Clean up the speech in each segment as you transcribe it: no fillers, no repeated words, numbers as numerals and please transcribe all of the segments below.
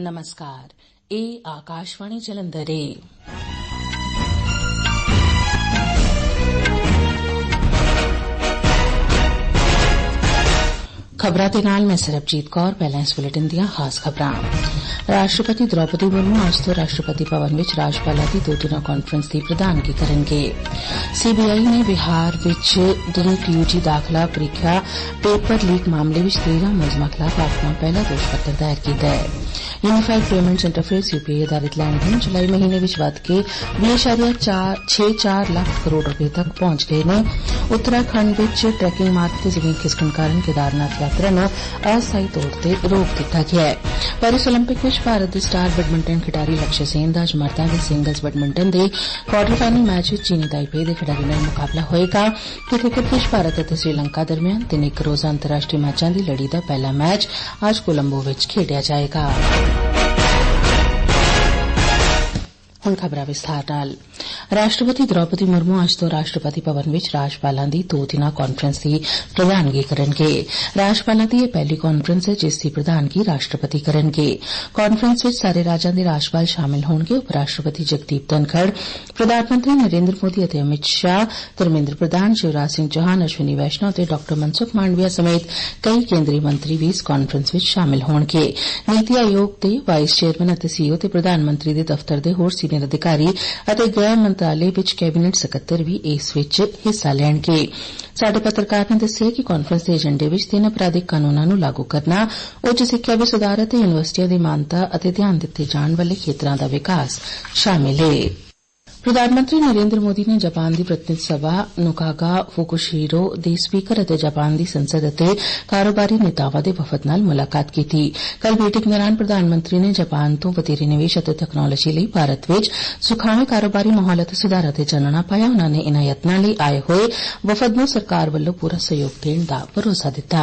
नमस्कार, ਇਹ ਆਕਾਸ਼ਵਾਣੀ ਜਲੰਧਰ ਏ। खबरां दे नाल मैं सरबजीत कौर। पहले इस बुलेटिन दियां खास खबरां। राष्ट्रपति द्रौपदी मुर्मू अज तो राष्ट्रपति भवन विच राज्यपालां दी दो दिना कांफ्रेंस दी प्रधानगी करनगे। सीबीआई ने बिहार विच नीट यूजी दाखला परीक्षा पेपर लीक मामले विच 13 मुलजमां खिलाफ अपना पहला दोष पत्र दायर कीता है। यूनीफाइड पेमेंट्स इंटरफेस यूपीआई आधारित लैन देन जुलाई महीने विच वध के 20.64 लाख करोड़ रुपए तक पहुंच गए ने। उत्तराखंड विच ट्रैकिंग मार्ग ते जमीन खिसकण कारण केदारनाथ यात्रा नूं अस्थाई तौर ते रोक दिता गया है। पेरिस ओलंपिक विच भारत दे स्टार बैडमिंटन खिडारी लक्ष्य सेन दा अज मर्दां दे सिंगल्स बैडमिंटन दे क्वार्टर फाइनल मैच विच चीनी ताइपे दे खिडारी नाल मुकाबला होएगा। क्रिकेट विच भारत अते श्रीलंका दरमियान 3 रोज़ा अंतर्राष्ट्रीय मैचां दी लड़ी दा पहला मैच अज कोलंबो विच खेडिया जाएगा। हुण खबरां विस्तार नाल। राष्ट्रपति द्रौपदी मुर्मू अज तो राष्ट्रपति भवन विच राज्यपालां दी दो दिना कांफ्रेंस दी प्रधानगी करनगे। राज्यपालां दी यह पहली कांफ्रेंस है जिस दी प्रधानगी राष्ट्रपति करनगे। कांफ्रेंस विच सारे राज्यां दे राज्यपाल शामिल होणगे। उपराष्ट्रपति जगदीप धनखड़, प्रधानमंत्री नरेंद्र मोदी अते अमित शाह, धर्मेंद्र प्रधान, शिवराज सिंह चौहान, अश्विनी वैष्णव ते डॉ मनसुख मांडविया समेत कई केंद्रीय मंत्री भी इस कांफ्रेंस विच शामिल होणगे। नीति आयोग दे वाइस चेयरमैन अते सीईओ ते प्रधानमंत्री दे दफ्तर दे होर सीनियर अधिकारी अते गृह मंत्रालय विच कैबिनेट सकत्तर भी इस विच हिस्सा लैणगे। साडे पत्रकार ने दस्सिआ कि कांफ्रेंस दे एजेंडे विच 3 अपराधिक कानूनां नूं लागू करना, उच्च सिक्ख्या विच सुधार अते यूनीवर्सिटियां दी मानता अते ध्यान दित्ते जाण वाले खेतरां दा विकास शामिल है। प्रधानमंत्री नरेंद्र मोदी ने जापान दी प्रतिनिधि सभा नुकागा फुकुशिरो दे स्पीकर अते जापान दी संसद अते कारोबारी नेतावां दे वफद नाल मुलाकात कीती। कल मीटिंग दौरान प्रधानमंत्री ने जापान तो वधेरे निवेश अते तकनालोजी लई भारत विच सुखावे कारोबारी माहौल अते सुधार अते चानना पाया। उन्हां ने इन्हां यत्नां लई आए होए वफद नूं सरकार वल्लों पूरा सहयोग देण दा भरोसा दित्ता।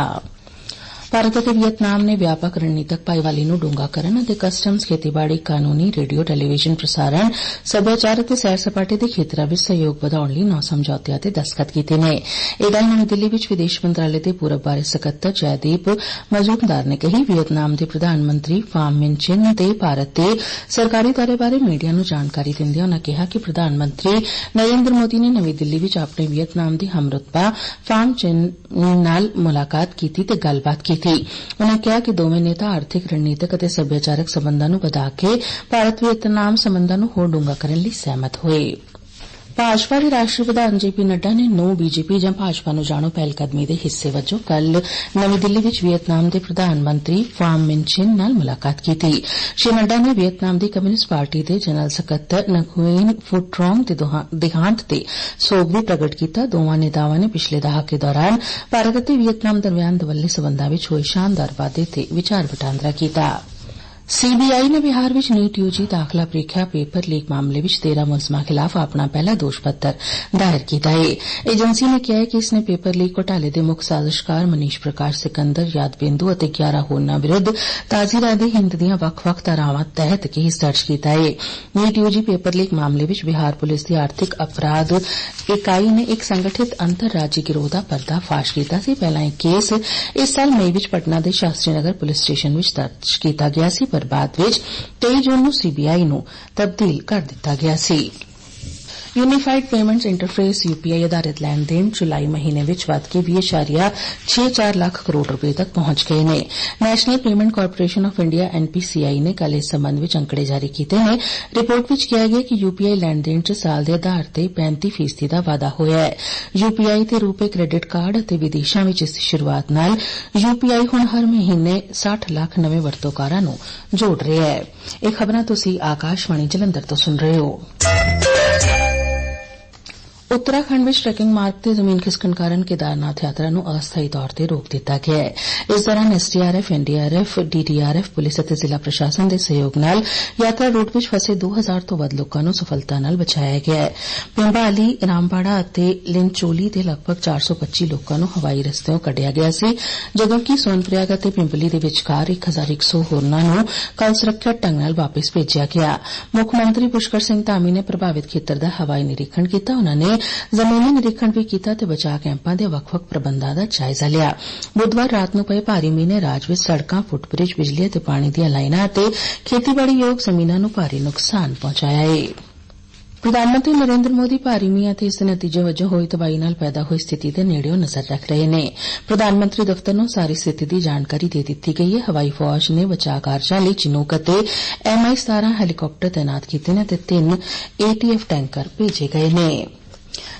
भारत अते वियतनाम ने व्यापक रणनीतक भाईवाली नूं डूंगा करन अते कस्टम्स, खेतीबाड़ी, कानूनी, रेडियो, टेलीविजन प्रसारण, सभ्याचार अते सैर सपाटे दे खेतरां विच सहयोग वधाउण लई 9 समझौतिਆਂ ते दस्तखत कीते ने। ਇਹ ਗੱਲ नवीं दिल्ली विच विदेश मंत्रालय दे पूरब बारे सकत्तर जयदीप मजूमदार ने कही। वियतनाम दे प्रधानमंत्री फाम मिनचिन दे भारत दे सरकारी दौरे बारे मीडिया नूं जानकारी दिंदे उन्हां कहा कि प्रधानमंत्री नरेंद्र मोदी ने नवीं दिल्ली विच अपने वियतनाम दी हमरुतबा फाम चिन नाल मुलाकात कीती ते गलबात कीती। उन्होंने कहा कि दोवें नेता आर्थिक, रणनीतिक अते सभ्याचारक संबंधां नूं वधा के भारत वियतनाम संबंधां नूं होर डूंगा करन लई सहमत होए। भाजपा दे राष्ट्रीय प्रधान जेपी नड्डा ने नो बीजेपी जां भाजपा नूं जाणो पहलकदमी दे हिस्से वजों कल नवीं दिल्ली विच वियतनाम दे प्रधानमंत्री फाम मिनचिन नाल मुलाकात कीती। श्री नड्डा ने वियतनाम दी कम्युनिस्ट पार्टी दे जनरल सकत्तर नगुएन फुट्रोंग दे देहांत ते सोग भी प्रगट कीता। दोवां नेतावां ने पिछले दहाके दौरान भारत अते वियतनाम दरमियान दवल्ले संबंधां विच होए शानदार वाधे ते विचार वटांदरा कीता। सीबीआई ने बिहार विच नीट यूजी दाखला परीक्षा पेपर लीक मामले विच 13 मुलजमां खिलाफ अपना पहला दोष पत्र दायर कीता है। एजेंसी ने कहा है कि इसने पेपर लीक घोटाले दे मुख साजिशकार मनीष प्रकाश सिकंदर, यादबिंदु अते 11 होरनां विरुद्ध ताजी राय दे हिंद दियां ਵੱਖ-ਵੱਖ धारावां तहत केस दर्ज कीता है। नीट यूजी पेपर लीक मामले विच बिहार पुलिस दी आर्थिक अपराध इकाई ने एक संगठित अंतरराज्यी गिरोह दा पर्दाफाश कीता सी। पहला एक केस इस साल मई विच पटना दे Shastri Nagar police station which दर्ज कीता गया सी, पर बाद विच 23 जून नूं सीबीआई नूं तब्दील कर दिता गया सी। यूनीफाइड पेमेंट्स इंटरफेस यूपीआई आधारित लैन देन जुलाई महीने विच वध के 20.64 लाख करोड़ रुपए तक पहुंच गए ने। National payment corporation of India NPCI ने कल इस संबंध विच अंकड़े जारी कीते ने। रिपोर्ट विच कहा गया कि यूपीआई लैन देन च साल दे आधार ते 35% दा वाधा होया है। यूपीआई ते रूपे क्रेडिट कार्ड अते विदेशां विच इस दी शुरुआत नाल यूपीआई हुण हर महीने 60 लाख नवे वरतोकारां नूं जोड़ रहा है। ਇਹ खबरां तुसीं आकाशवाणी जलंधर तो सुन रहे हो। उत्तराखंड विच ट्रैकिंग मार्ग ते जमीन खिसकण कारण केदारनाथ यात्रा नूं अस्थाई तौर ते रोक दिता गया है। इस दौरान एसडीआरएफ, एनडीआरएफ, डीडीआरएफ, पुलिस अते जिला प्रशासन दे सहयोग नाल यात्रा रूट विच फसे 2000 तो वध लोकां नूं सफलता नाल बचाया गया है। पिंबाली, रामबाड़ा अते लिंचोली दे लगभग 425 लोकां नूं हवाई रस्तेओं कढिया गया सी, जदों कि सोनप्रयाग अते पिंपली दे विचकार 1100 होरनां नूं कल सुरक्षित ढंग नाल वापस भेजिया गया। मुख मंत्री पुष्कर सिंह धामी ने प्रभावित खेतर दा हवाई निरीखण कीता। उन्हां ने ਜ਼ਮੀਨੀ ਨਿਰੀਖਣ ਵੀ ਕੀਤਾ ਤੇ ਬਚਾਅ ਕੈਂਪਾਂ ਦੇ ਵੱਖ-ਵੱਖ ਪ੍ਰਬੰਧਾਂ ਦਾ ਜਾਇਜ਼ਾ ਲਿਆ। ਬੁੱਧਵਾਰ ਰਾਤ ਨੂੰ ਪਏ ਭਾਰੀ ਮੀਂਹ ਨੇ ਰਾਜ ਵਿੱਚ ਸੜਕਾਂ, ਫੁੱਟਬ੍ਰਿਜ, ਬਿਜਲੀ ਅਤੇ ਪਾਣੀ ਦੀਆਂ ਲਾਈਨਾਂ ਅਤੇ ਖੇਤੀਬਾੜੀ ਯੋਗ ਜ਼ਮੀਨਾਂ ਨੂੰ ਭਾਰੀ ਨੁਕਸਾਨ ਪਹੁੰਚਾਇਆ ਹੈ। ਪ੍ਰਧਾਨ ਮੰਤਰੀ ਨਰਿੰਦਰ ਮੋਦੀ ਭਾਰੀ ਮੀਂਹ ਅਤੇ ਇਸ ਦੇ ਨਤੀਜੇ ਵਜੋਂ ਹੋਈ ਤਬਾਹੀ ਨਾਲ ਪੈਦਾ ਹੋਈ ਸਥਿਤੀ ਤੇ ਨੇੜਿਓਂ ਨਜ਼ਰ ਰੱਖ ਰਹੇ ਨੇ। ਪ੍ਰਧਾਨ ਮੰਤਰੀ ਦਫ਼ਤਰ ਨੂੰ ਸਾਰੀ ਸਥਿਤੀ ਦੀ ਜਾਣਕਾਰੀ ਦੇ ਦਿੱਤੀ ਗਈ ਹੈ। ਹਵਾਈ ਫੌਜ ਨੇ ਬਚਾਅ ਕਾਰਜਾਂ ਲਈ ਚਿਨੂਕ ਅਤੇ MI-17 ਹੈਲੀਕਾਪਟਰ ਤੈਨਾਤ ਕੀਤੇ ਨੇ ਅਤੇ 3 ATF ਟੈਂਕਰ ਭੇਜੇ ਗਏ ਨੇ।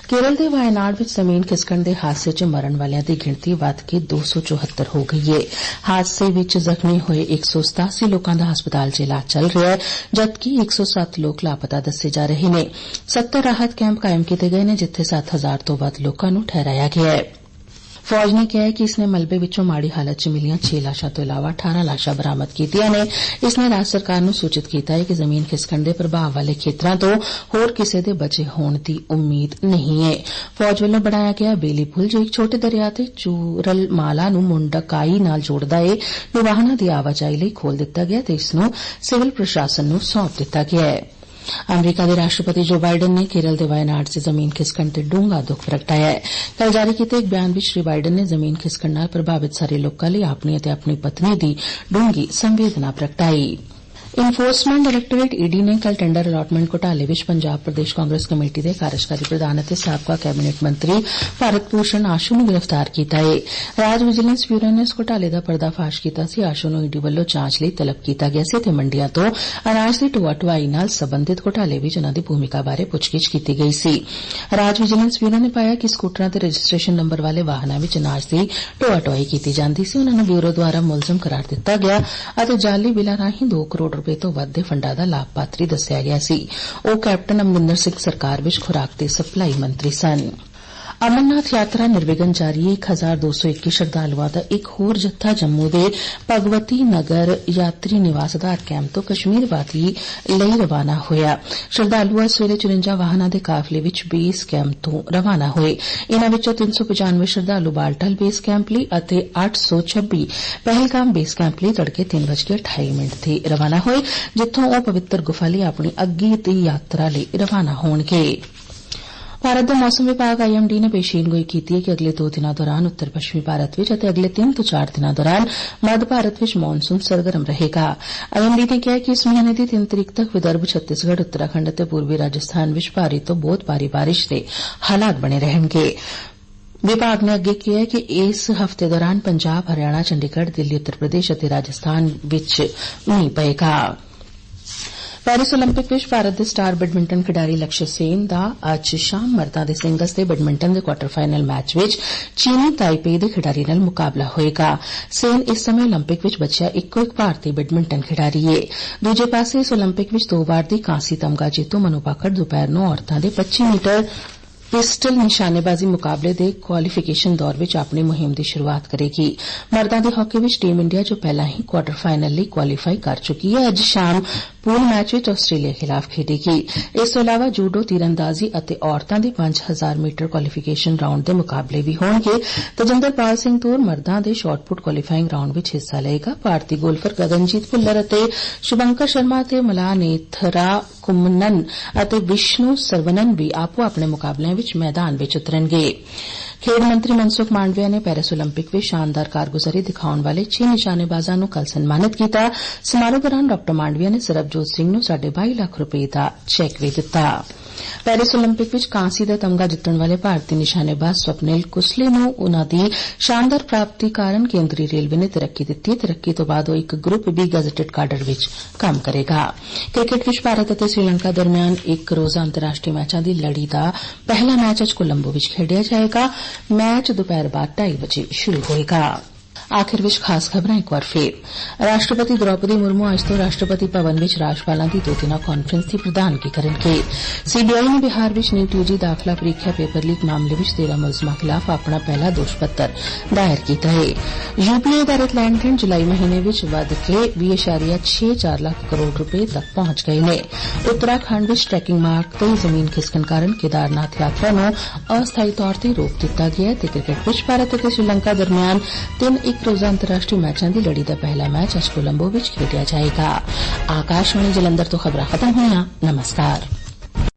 ਕੇਰਲ ਦੇ ਵਾਇਨਾਡ ਵਿੱਚ ਜ਼ਮੀਨ ਖਿਸਕਣ ਦੇ ਹਾਦਸੇ 'ਚ ਮਰਨ ਵਾਲਿਆਂ ਦੀ ਗਿਣਤੀ ਵੱਧ ਕੇ 274 ਹੋ ਗਈ ਹੈ। ਹਾਦਸੇ ਵਿੱਚ ਜ਼ਖਮੀ ਹੋਏ 187 ਲੋਕਾਂ ਦਾ ਹਸਪਤਾਲ 'ਚ ਇਲਾਜ ਚੱਲ ਰਿਹਾ ਹੈ, ਜਦਕਿ 107 ਲੋਕ ਲਾਪਤਾ ਦੱਸੇ ਜਾ ਰਹੇ ਨੇ। 70 ਰਾਹਤ ਕੈਂਪ ਕਾਇਮ ਕੀਤੇ ਗਏ ਨੇ, ਜਿੱਥੇ 7,000 ਤੋਂ ਵੱਧ ਲੋਕਾਂ ਨੂੰ ਠਹਿਰਾਇਆ ਗਿਆ ਹੈ। ਫੌਜ ਨੇ ਕਿਹਾ ਕਿ ਇਸ ਨੇ ਮਲਬੇ ਵਿੱਚੋਂ ਮਾੜੀ ਹਾਲਤ 'ਚ ਮਿਲੀਆਂ 6 ਲਾਸ਼ਾਂ ਤੋਂ ਇਲਾਵਾ 18 ਲਾਸ਼ਾਂ ਬਰਾਮਦ ਕੀਤੀਆਂ ਨੇ। ਇਸ ਨੇ ਰਾਜ ਸਰਕਾਰ ਨੂੰ ਸੂਚਿਤ ਕੀਤਾ ਹੈ ਕਿ ਜ਼ਮੀਨ ਖਿਸਕਣ ਦੇ ਪ੍ਰਭਾਵ ਵਾਲੇ ਖੇਤਰਾਂ ਤੋਂ ਹੋਰ ਕਿਸੇ ਦੇ ਬਚੇ ਹੋਣ ਦੀ ਉਮੀਦ ਨਹੀਂ ਹੈ। ਫੌਜ ਵੱਲੋਂ ਬਣਾਇਆ ਗਿਆ ਬੇਲੀ ਪੁਲ, ਜੋ ਇੱਕ ਛੋਟੇ ਦਰਿਆ ਤੇ ਚੂਰਲਮਾਲਾ ਨੂੰ ਮੁੰਡਕਾਈ ਨਾਲ ਜੋੜਦਾ ਹੈ, ਨੂੰ ਵਾਹਨਾਂ ਦੀ ਆਵਾਜਾਈ ਲਈ ਖੋਲ੍ਹ ਦਿੱਤਾ ਗਿਆ ਤੇ ਇਸ ਨੂੰ ਸਿਵਲ ਪ੍ਰਸ਼ਾਸਨ ਨੂੰ ਸੌਂਪ ਦਿੱਤਾ ਗਿਆ ਹੈ। ਅਮਰੀਕਾ ਦੇ ਰਾਸ਼ਟਰਪਤੀ ਜੋ ਬਾਈਡਨ ਨੇ ਕੇਰਲ ਦੇ ਵਾਇਨਾਡ 'ਚ ਜ਼ਮੀਨ ਖਿਸਕਣ ਤੇ ਡੂੰਘਾ ਦੁੱਖ ਪ੍ਰਗਟਾਇਆ ਹੈ। ਕੱਲ੍ਹ ਜਾਰੀ ਕੀਤੇ ਇੱਕ ਬਿਆਨ ਵਿੱਚ ਸ਼੍ਰੀ ਬਾਈਡਨ ਨੇ ਜ਼ਮੀਨ ਖਿਸਕਣ ਨਾਲ ਪ੍ਰਭਾਵਿਤ ਸਾਰੇ ਲੋਕਾਂ ਲਈ ਆਪਣੀ ਅਤੇ ਆਪਣੀ ਪਤਨੀ ਦੀ ਡੂੰਘੀ ਸੰਵੇਦਨਾ ਪ੍ਰਗਟਾਈ। ਇਨਫੋਰਸਮੈਂਟ ਡਾਇਰੈਕਟੋਰੇਟ ED ਨੇ ਕੱਲ੍ਹ ਟੈਂਡਰ ਅਲਾਟਮੈਂਟ ਘੁਟਾਲੇ ਵਿੱਚ ਪੰਜਾਬ ਪ੍ਰਦੇਸ਼ ਕਾਂਗਰਸ ਕਮੇਟੀ ਦੇ ਕਾਰਜਕਾਰੀ ਪ੍ਰਧਾਨ ਅਤੇ ਸਾਬਕਾ ਕੈਬਨਿਟ ਮੰਤਰੀ ਭਾਰਤ ਭੂਸ਼ਣ ਆਸ਼ੂ ਨੂੰ ਗ੍ਰਿਫਤਾਰ ਕੀਤਾ ਹੈ। ਰਾਜ ਵਿਜੀਲੈਂਸ ਬਿਊਰੋ ਨੇ ਇਸ ਘੁਟਾਲੇ ਦਾ ਪਰਦਾਫਾਸ਼ ਕੀਤਾ ਸੀ। ਆਸ਼ੂ ਨੂੰ ED ਵੱਲੋਂ ਜਾਂਚ ਲਈ ਤਲਬ ਕੀਤਾ ਗਿਆ ਸੀ ਤੇ ਮੰਡੀਆਂ ਤੋਂ ਅਨਾਜ ਦੀ ਢੋਆ-ਢੁਆਈ ਨਾਲ ਸਬੰਧਿਤ ਘੁਟਾਲੇ ਵਿੱਚ ਉਨ੍ਹਾਂ ਦੀ ਭੂਮਿਕਾ ਬਾਰੇ ਪੁੱਛਗਿੱਛ ਕੀਤੀ ਗਈ ਸੀ। ਰਾਜ ਵਿਜੀਲੈਂਸ ਬਿਊਰੋ ਨੇ ਪਾਇਆ ਕਿ ਸਕੂਟਰਾਂ ਤੇ ਰਜਿਸਟ੍ਰੇਸ਼ਨ ਨੰਬਰ ਵਾਲੇ ਵਾਹਨਾਂ ਵਿੱਚ ਅਨਾਜ ਦੀ ਢੋਆ-ਢੁਆਈ ਕੀਤੀ ਜਾਂਦੀ ਸੀ। ਉਨ੍ਹਾਂ ਨੂੰ ਬਿਊਰੋ ਦੁਆਰਾ ਮੁਲਜ਼ਮ ਕਰਾਰ ਦਿੱਤਾ ਗਿਆ ਅਤੇ ਜਾਅਲੀ ਬਿੱਲਾਂ ਰਾਹੀਂ 2 ਕਰੋੜ ਰੁਪਏ ਤੋਂ ਵੱਧ ਦੇ ਫੰਡਾਂ ਦਾ ਲਾਭਪਾਤਰੀ ਦੱਸਿਆ ਗਿਆ ਸੀ। ਉਹ ਕੈਪਟਨ ਅਮਰਿੰਦਰ ਸਿੰਘ ਸਰਕਾਰ ਵਿੱਚ ਖੁਰਾਕ ਤੇ ਸਪਲਾਈ ਮੰਤਰੀ ਸਨ। ਅਮਰਨਾਥ ਯਾਤਰਾ ਨਿਰਵਿਘਨ ਜਾਰੀ ਹੈ। 1221 ਸ਼ਰਧਾਲੂਆਂ ਦਾ ਇੱਕ ਹੋਰ ਜੱਥਾ ਜੰਮੂ ਦੇ ਭਗਵਤੀ ਨਗਰ ਯਾਤਰੀ ਨਿਵਾਸ ਆਧਾਰ ਕੈਂਪ ਤੋਂ ਕਸ਼ਮੀਰ ਵਾਦੀ ਲਈ ਰਵਾਨਾ ਹੋਇਆ। ਸ਼ਰਧਾਲੂ ਅੱਜ ਸਵੇਰੇ 54 ਵਾਹਨਾਂ ਦੇ ਕਾਫਲੇ ਵਿੱਚ ਬੇਸ ਕੈਂਪ ਤੋਂ ਰਵਾਨਾ ਹੋਏ। ਇਨ੍ਹਾਂ ਵਿੱਚੋਂ 395 ਸ਼ਰਧਾਲੂ ਬਾਲਟਲ ਬੇਸ ਕੈਂਪ ਲਈ ਅਤੇ 826 ਪਹਿਲਗਾਮ ਬੇਸ ਕੈਂਪ ਲਈ ਤੜਕੇ 3:28 ਤੇ ਰਵਾਨਾ ਹੋਏ, ਜਿੱਥੋਂ ਉਹ ਪਵਿੱਤਰ ਗੁਫਾ ਲਈ ਆਪਣੀ ਅੱਗੇ ਦੀ ਯਾਤਰਾ ਲਈ ਰਵਾਨਾ ਹੋਣਗੇ। ਭਾਰਤ ਦੇ ਮੌਸਮ ਵਿਭਾਗ IMD ਨੇ ਪੇਸ਼ੀਨਗੋਈ ਕੀਤੀ ਹੈ ਕਿ ਅਗਲੇ 2 ਦਿਨਾਂ ਦੌਰਾਨ ਉੱਤਰ ਪੱਛਮੀ ਭਾਰਤ ਵਿੱਚ ਅਤੇ ਅਗਲੇ 3 ਤੋਂ 4 ਦਿਨਾਂ ਦੌਰਾਨ ਮੱਧ ਭਾਰਤ ਵਿੱਚ ਮੌਨਸੂਨ ਸਰਗਰਮ ਰਹੇਗਾ। IMD ਨੇ ਕਿਹਾ ਕਿ ਇਸ ਮਹੀਨੇ ਦੀ 3 ਤਰੀਕ ਤੱਕ ਵਿਦਰਭ, ਛੱਤੀਸਗੜ੍ਹ, ਉੱਤਰਾਖੰਡ ਅਤੇ ਪੂਰਬੀ ਰਾਜਸਥਾਨ ਵਿੱਚ ਭਾਰੀ ਤੋਂ ਬਹੁਤ ਭਾਰੀ ਬਾਰਿਸ਼ ਦੇ ਹਾਲਾਤ ਬਣੇ ਰਹਿਣਗੇ। ਵਿਭਾਗ ਨੇ ਅੱਗੇ ਕਿਹਾ ਕਿ ਇਸ ਹਫ਼ਤੇ ਦੌਰਾਨ ਪੰਜਾਬ, ਹਰਿਆਣਾ, ਚੰਡੀਗੜ੍ਹ, ਦਿੱਲੀ, ਉੱਤਰ ਪ੍ਰਦੇਸ਼ ਅਤੇ ਰਾਜਸਥਾਨ ਵਿੱਚ ਮੀਂਹ ਪਏਗਾ। ਪੈਰਿਸ ਓਲੰਪਿਕ ਵਿੱਚ ਭਾਰਤ ਦੇ ਸਟਾਰ ਬੈਡਮਿੰਟਨ ਖਿਡਾਰੀ ਲਕਸ਼ਯ ਸੇਨ ਦਾ ਅੱਜ ਸ਼ਾਮ ਮਰਦਾਂ ਦੇ ਸਿੰਗਲਜ਼ ਦੇ ਬੈਡਮਿੰਟਨ ਦੇ ਕੁਆਰਟਰ ਫਾਈਨਲ ਮੈਚ ਵਿੱਚ ਚੀਨੀ ਤਾਈਪੇਈ ਦੇ ਖਿਡਾਰੀ ਨਾਲ ਮੁਕਾਬਲਾ ਹੋਏਗਾ। ਸੇਨ ਇਸ ਸਮੇਂ ਓਲੰਪਿਕ ਵਿੱਚ ਬਚਿਆ ਇੱਕੋ ਇੱਕ ਭਾਰਤੀ ਬੈਡਮਿੰਟਨ ਖਿਡਾਰੀ ਹੈ। ਦੂਜੇ ਪਾਸੇ ਇਸ ਓਲੰਪਿਕ ਵਿੱਚ 2 ਵਾਰ ਦੀ ਕਾਂਸੀ ਤਮਗਾ ਜੇਤੂ ਮਨੂ ਭਾਕਰ ਦੁਪਹਿਰ ਨੂੰ ਔਰਤਾਂ ਦੇ 25 ਮੀਟਰ ਪਿਸਟਲ ਨਿਸ਼ਾਨੇਬਾਜ਼ੀ ਮੁਕਾਬਲੇ ਦੇ ਕੁਆਲੀਫਿਕੇਸ਼ਨ ਦੌਰ ਵਿੱਚ ਆਪਣੀ ਮੁਹਿੰਮ ਦੀ ਸ਼ੁਰੂਆਤ ਕਰੇਗੀ। ਮਰਦਾਂ ਦੇ ਹਾਕੀ ਵਿੱਚ ਟੀਮ ਇੰਡੀਆ ਜੋ ਪਹਿਲਾਂ ਹੀ ਕੁਆਰਟਰ ਫਾਈਨਲ ਲਈ ਕੁਆਲੀਫਾਈ ਕਰ ਚੁੱਕੀ ਹੈ, ਅੱਜ ਸ਼ਾਮ ਪੂਲ ਮੈਚ ਵਿੱਚ ਆਸਟ੍ਰੇਲੀਆ ਖਿਲਾਫ ਖੇਡੇਗੀ। ਇਸ ਤੋਂ ਇਲਾਵਾ ਜੂਡੋ, ਤੀਰਅੰਦਾਜ਼ੀ ਅਤੇ ਔਰਤਾਂ ਦੇ 5000 ਮੀਟਰ ਕੁਆਲੀਫਿਕੇਸ਼ਨ ਰਾਊਂਡ ਦੇ ਮੁਕਾਬਲੇ ਵੀ ਹੋਣਗੇ। ਤਜਿੰਦਰਪਾਲ ਸਿੰਘ ਤੂਰ ਮਰਦਾਂ ਦੇ ਸ਼ਾਟਪੁੱਟ ਕੁਆਲੀਫਾਈਂਗ ਰਾਊਂਡ ਵਿੱਚ ਹਿੱਸਾ ਲਏਗਾ। ਭਾਰਤੀ ਗੋਲਫਰ ਗਗਨਜੀਤ ਭੁੱਲਰ ਅਤੇ ਸ਼ੁਭੰਕਰ ਸ਼ਰਮਾ ਅਤੇ ਮਲਾਨੇਥਰਾ ਕੁੰਮਨਨ ਅਤੇ ਵਿਸ਼ਨੂੰ ਸਰਵਨਨ ਵੀ ਆਪੋ ਆਪਣੇ ਮੁਕਾਬਲਿਆਂ ਵਿੱਚ ਮੈਦਾਨ ਵਿੱਚ ਉਤਰਨਗੇ। ਖੇਡ ਮੰਤਰੀ ਮਨਸੁਖ ਮਾਂਡਵਿਆ ਨੇ ਪੈਰਿਸ ਓਲੰਪਿਕ ਵਿੱਚ ਸ਼ਾਨਦਾਰ ਕਾਰਗੁਜ਼ਾਰੀ ਦਿਖਾਉਣ ਵਾਲੇ 6 ਨਿਸ਼ਾਨੇਬਾਜ਼ਾਂ ਨੂੰ ਕੱਲ੍ਹ ਸਨਮਾਨਿਤ ਕੀਤਾ। ਸਮਾਰੋਹ ਦੌਰਾਨ ਡਾ. ਮਾਂਡਵਿਆ ਨੇ ਸਰਬਜੋਤ ਸਿੰਘ ਨੂੰ 22.5 ਲੱਖ ਰੁਪਏ ਦਾ ਚੈੱਕ ਵੀ ਦਿੱਤਾ। ਪੈਰਿਸ ਓਲੰਪਿਕ ਵਿੱਚ ਕਾਂਸੀ ਦਾ ਤਮਗਾ ਜਿੱਤਣ ਵਾਲੇ ਭਾਰਤੀ ਨਿਸ਼ਾਨੇਬਾਜ਼ ਸਵਪਨਿਲ ਕੁਸਲੇ ਨੂੰ ਉਨ੍ਹਾਂ ਦੀ ਸ਼ਾਨਦਾਰ ਪ੍ਰਾਪਤੀ ਕਾਰਨ ਕੇਂਦਰੀ ਰੇਲਵੇ ਨੇ ਤਰੱਕੀ ਦਿੱਤੀ ਹੈ। ਤਰੱਕੀ ਤੋਂ ਬਾਅਦ ਉਹ ਇੱਕ ਗਰੁੱਪ B ਗਜ਼ਟਡ ਕਾਡਰ ਵਿੱਚ ਕੰਮ ਕਰੇਗਾ। ਕ੍ਰਿਕਟ ਵਿੱਚ ਭਾਰਤ ਅਤੇ ਸ੍ਰੀਲੰਕਾ ਦਰਮਿਆਨ ਇੱਕ ਰੋਜ਼ਾ ਅੰਤਰਰਾਸ਼ਟਰੀ ਮੈਚਾਂ ਦੀ ਲੜੀ ਦਾ ਪਹਿਲਾ ਮੈਚ ਅੱਜ ਕੋਲੰਬੋ ਵਿੱਚ ਖੇਡਿਆ ਜਾਏਗਾ। ਮੈਚ ਦੁਪਹਿਰ ਬਾਅਦ 2:30 ਵਜੇ ਸ਼ੁਰੂ ਹੋਏਗਾ। ਆਖਿਰ ਵਿੱਚ ਖਾਸ ਖਬਰਾਂ ਇੱਕ ਵਾਰ ਫੇਰ। ਰਾਸ਼ਟਰਪਤੀ ਦ੍ਰੌਪਦੀ ਮੁਰਮੂ ਅੱਜ ਤੋਂ ਰਾਸ਼ਟਰਪਤੀ ਭਵਨ ਵਿੱਚ ਰਾਜਪਾਲਾਂ ਦੀ 2 ਦਿਨਾਂ ਕਾਨਫਰੰਸ ਦੀ ਪ੍ਰਧਾਨਗੀ ਕਰਨਗੇ। CBI ਨੇ ਬਿਹਾਰ ਵਿੱਚ ਨੀਟ UG ਦਾਖਲਾ ਪ੍ਰੀਖਿਆ ਪੇਪਰ ਲੀਕ ਮਾਮਲੇ ਵਿੱਚ 13 ਮੁਲਜ਼ਮਾਂ ਖਿਲਾਫ ਆਪਣਾ ਪਹਿਲਾ ਦੋਸ਼ ਪੱਤਰ ਦਾਇਰ ਕੀਤਾ ਹੈ। UPI ਆਧਾਰਿਤ ਲੈਣ-ਦੇਣ ਜੁਲਾਈ ਮਹੀਨੇ ਵਿੱਚ ਵੱਧ ਕੇ 20.64 ਲੱਖ ਕਰੋੜ ਰੁਪਏ ਤੱਕ ਪਹੁੰਚ ਗਏ ਨੇ। ਉੱਤਰਾਖੰਡ ਵਿੱਚ ਟ੍ਰੈਕਿੰਗ ਮਾਰਗ ਤੇ ਜ਼ਮੀਨ ਖਿਸਕਣ ਕਾਰਨ ਕੇਦਾਰਨਾਥ ਯਾਤਰਾ ਨੂੰ ਅਸਥਾਈ ਤੌਰ ਤੇ ਰੋਕ ਦਿੱਤਾ ਗਿਆ ਤੇ ਕ੍ਰਿਕਟ ਵਿੱਚ ਭਾਰਤ ਅਤੇ ਸ੍ਰੀਲੰਕਾ ਦਰਮਿਆਨ 3 ਇੱਕ ਰੋਜ਼ਾ ਅੰਤਰਰਾਸ਼ਟਰੀ ਮੈਚਾਂ ਦੀ ਲੜੀ ਦਾ ਪਹਿਲਾ ਮੈਚ ਅੱਜ ਕੋਲੰਬੋ ਵਿੱਚ ਖੇਡਿਆ ਜਾਏਗਾ। ਆਕਾਸ਼ਵਾਣੀ ਜਲੰਧਰ ਤੋਂ ਖਬਰਾਂ ਖਤਮ ਹੋਈਆਂ। ਨਮਸਕਾਰ।